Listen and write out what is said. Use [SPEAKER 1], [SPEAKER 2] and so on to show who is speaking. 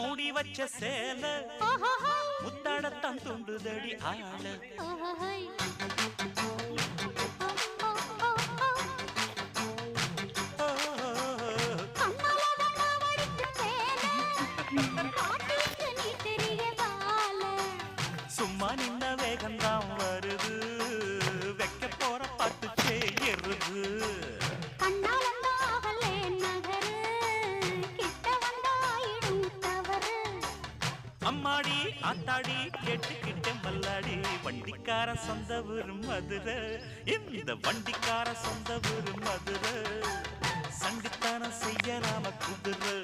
[SPEAKER 1] மூடி வச்ச சேல முத்தாடத்தான் துண்டுதடி ஆள சும்மா நின்ன வேகந்தான் வருது வைக்க போற பாட்டு செய்யறது அம்மாடி ஆத்தாடி கேட்டுக்கிட்ட மல்லாடி வண்டிக்கார சொந்த ஊரு மதுரை இந்த வண்டிக்கார சொந்த ஊரு மதுரை சண்டித்தானம் செய்யலாம குதிரை